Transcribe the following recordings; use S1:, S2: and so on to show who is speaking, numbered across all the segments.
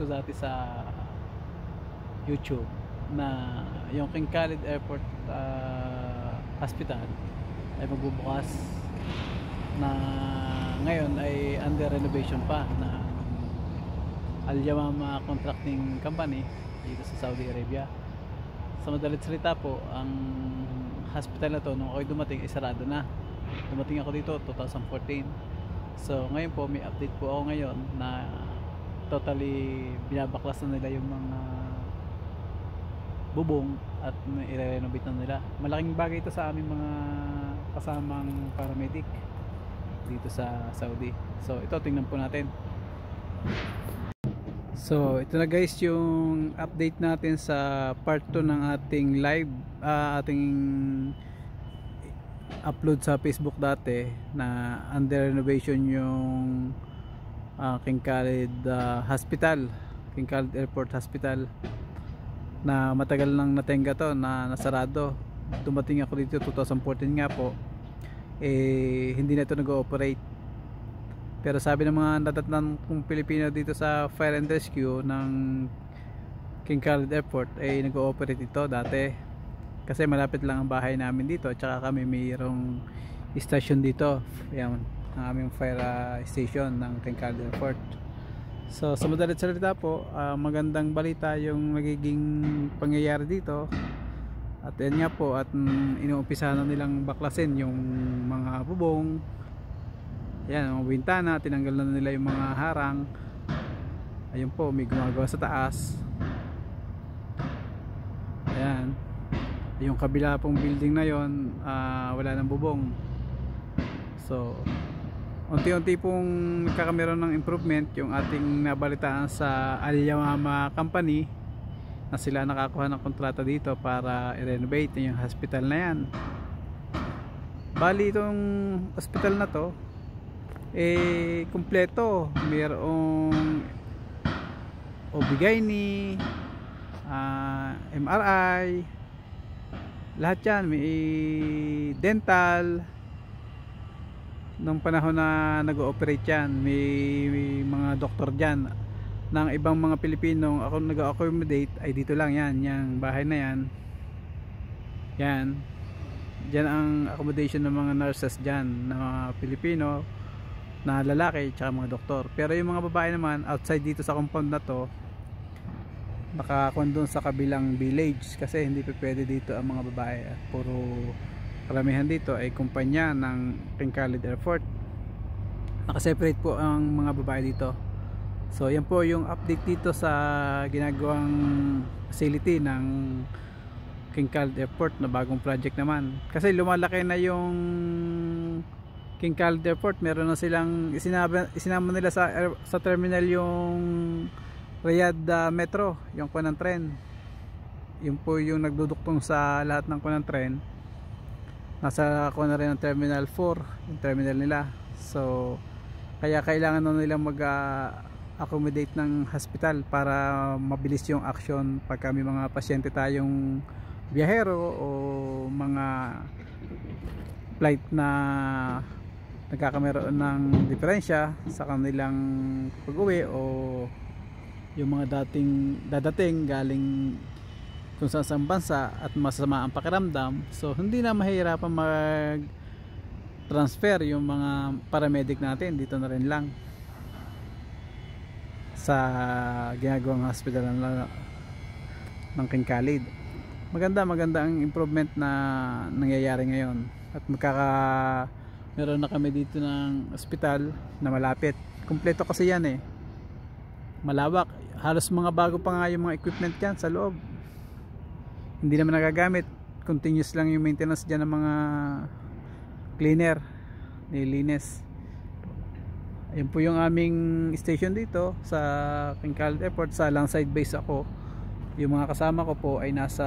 S1: ko dati sa YouTube na yung King Khalid Airport Hospital ay magbubukas, na ngayon ay under renovation pa na Al Yamama Contracting Company dito sa Saudi Arabia. Sa madalit salita po, ang hospital na to nung ako'y dumating ay sarado na. Dumating ako dito 2014. So ngayon po may update po ako ngayon na totally binabaklas na nila yung mga bubong at i-renovate na nila. Malaking bagay ito sa aming mga kasamang paramedic dito sa Saudi. So ito, tingnan po natin. So ito na guys yung update natin sa part 2 ng ating live, ating upload sa Facebook dati, na under renovation yung King Khalid Hospital, King Khalid Airport Hospital, na matagal nang natenga to, na nasarado. Dumating ako dito 2014 nga po, hindi na ito nag-ooperate. Pero sabi ng mga natatnan kong Pilipino dito sa Fire and Rescue ng King Khalid Airport ay nag-ooperate ito dati, kasi malapit lang ang bahay namin dito, at saka kami mayroong station dito. Yan ang aming fire station ng King Khalid Airport. So sa madalit salita po, magandang balita yung magiging pangyayari dito. At yan nga po, at inuumpisa na nilang baklasin yung mga bubong, yan, mga bintana, tinanggal na nila yung mga harang. Ayun po, may gumagawa sa taas. Ayan, yung kabila pong building na yon, wala nang bubong. So unti-unti pong nagkakameron ng improvement yung ating nabalitaan sa Al Yamama Company, na sila nakakuha ng kontrata dito para i-renovate yung hospital na yan. Bali itong hospital na to kumpleto, mayroong OB-GYN, MRI, lahat yan, may dental. Nung panahon na nag-ooperate yan, may mga doktor dyan ng ibang mga Pilipinong ako nag-accommodate, ay dito lang yan, yung bahay na yan. Yan, dyan ang accommodation ng mga nurses dyan, na mga Pilipino na lalaki tsaka mga doktor. Pero yung mga babae naman outside dito sa compound na to, nakakuan doon sa kabilang village, kasi hindi pa pwede dito ang mga babae, at puro karamihan dito ay kumpanya ng King Khalid Airport. Nakaseparate po ang mga babae dito. So yan po yung update dito sa ginagawang facility ng King Khalid Airport na bagong project naman, kasi lumalaki na yung King Khalid Airport. Meron na silang isinama nila sa terminal yung Riyadh Metro, yung kuwan ng tren. Yun po yung nagduduktong sa lahat ng kuwan ng tren. Nasa kuwan na rin ang Terminal 4, yung terminal nila. So kaya kailangan na nilang mag-accommodate ng hospital para mabilis yung action pag kami mga pasyente tayong biyahero o mga flight na nagkakameron ng diferensya sa kanilang pag-uwi, o yung mga dadating galing kung saan bansa at masama ang pakiramdam. So hindi na mahirapan mag transfer yung mga paramedic natin, dito na rin lang sa ginagawang hospital ng King Khalid. Maganda ang improvement na nangyayari ngayon, at meron na kami dito ng hospital na malapit. Kumpleto kasi yan, malawak, halos mga bago pa nga yung mga equipment yan sa loob. Hindi naman nagagamit, continuous lang yung maintenance dyan ng mga cleaner, nililinis. Ayun po yung aming station dito sa King Khalid Airport. Sa lang side base ako, yung mga kasama ko po ay nasa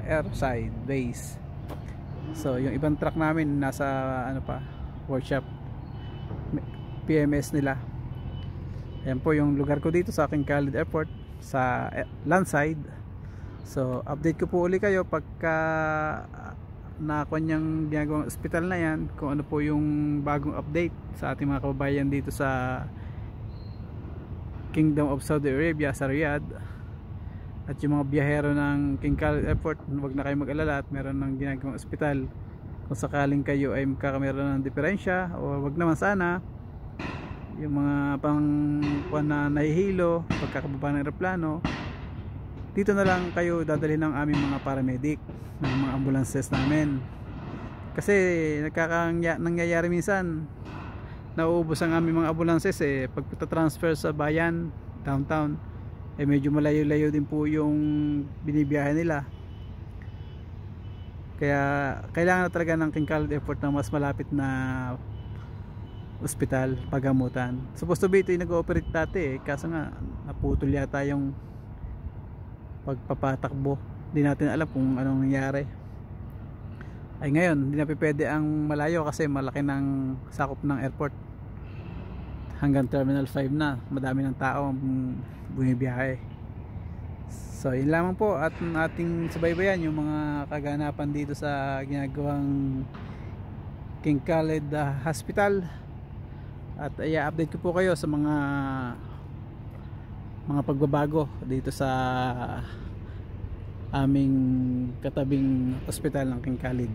S1: airside base. So yung ibang truck namin nasa workshop, PMS nila. Ayan po yung lugar ko dito sa King Khalid Airport sa landside. So update ko po uli kayo pagka na kanyang ginagawang hospital na yan, kung ano po yung bagong update sa ating mga kababayan dito sa Kingdom of Saudi Arabia sa Riyadh. At yung mga biyahero ng King Khalid Airport, huwag na kayo mag-alala at meron ng ginagawang ospital. Kung sakaling kayo ay magkakameron ng diferensya, o wag naman sana, yung mga pang na nahihilo pagkakababa ng aeroplano, dito na lang kayo dadalhin ng aming mga paramedic, ng mga ambulances namin. Kasi nangyayari minsan nauubos ang aming mga ambulances pag transfer sa bayan, downtown, medyo malayo-layo din po yung binibiyahe nila. Kaya kailangan na talaga ng King Khalid Airport ng mas malapit na ospital, pagamutan. Supposed to be ito yung nag-ooperate dati kaso nga naputol yata yung pagpapatakbo. Hindi natin alam kung anong nangyari. Ay ngayon, hindi na pwede ang malayo kasi malaki ng sakop ng airport. Hanggang Terminal 5 na, madami ng tao ang bumibiyahe. So yun lamang po at ating subaybayan yung mga kaganapan dito sa ginagawang King Khalid Hospital. At i-update ko po kayo sa mga pagbabago dito sa aming katabing ospital ng King Khalid.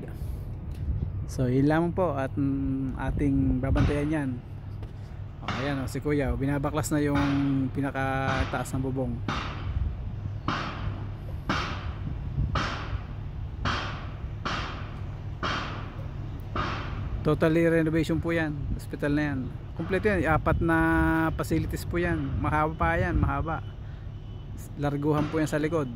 S1: So yun lamang po at ating babantayan yan. Ayan si Kuya, binabaklas na yung pinakataas ng bubong. Totally renovation po yan, hospital na yan. Kompleto yan, 4 na facilities po yan. Mahaba pa yan, mahaba. Larguhan po yan sa likod.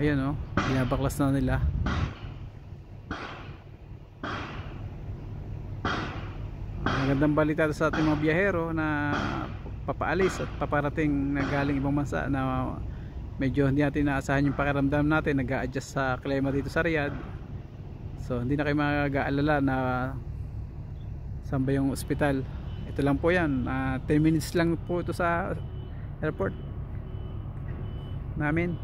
S1: Ayan binabaklas na nila. Magandang balita sa ating mga biyahero na papaalis at paparating na galing ibang bansa na medyo hindi natin naasahan yung pakiramdam natin, nag-a-adjust sa klima dito sa Riyadh. So hindi na kayo mag-aalala na saan ba yung ospital. Ito lang po yan, 10 minutes lang po ito sa airport namin.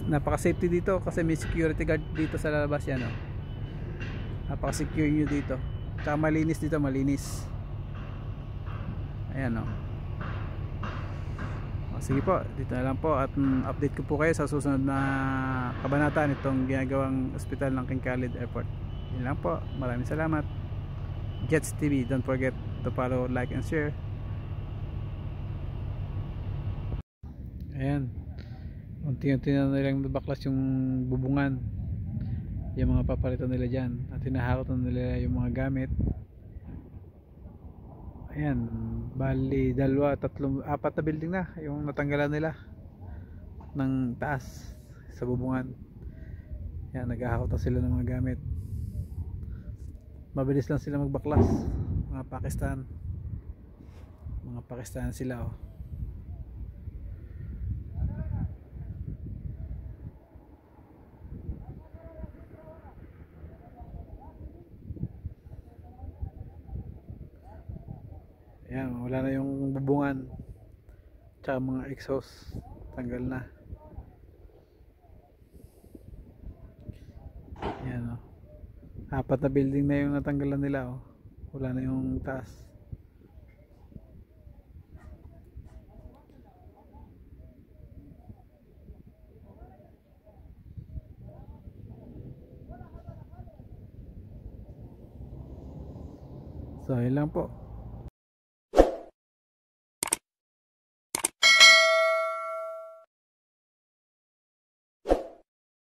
S1: Napaka safety dito kasi may security guard dito sa lalabas yan napaka secure nyo dito. Tsaka malinis dito, malinis. Ayan sige po, dito na lang po at update ko po kayo sa susunod na kabanata nitong ginagawang ospital ng King Khalid Airport. Yun lang po, maraming salamat. Jets TV, don't forget to follow, like and share. Ayan, unti-unti na nilang babaklas yung bubungan, yung mga papalitan nila dyan at hinahakot na nila yung mga gamit. Ayan, bali 2, 3, 4 na building na yung natanggalan nila ng taas sa bubungan. Ayan, naghahakot sila ng mga gamit. Mabilis lang sila magbaklas, mga Pakistan sila Ayan, wala na yung bubungan tsaka mga exhaust, tanggal na. Ayan 4 na building na yung natanggalan nila wala na yung taas. So yun lang po.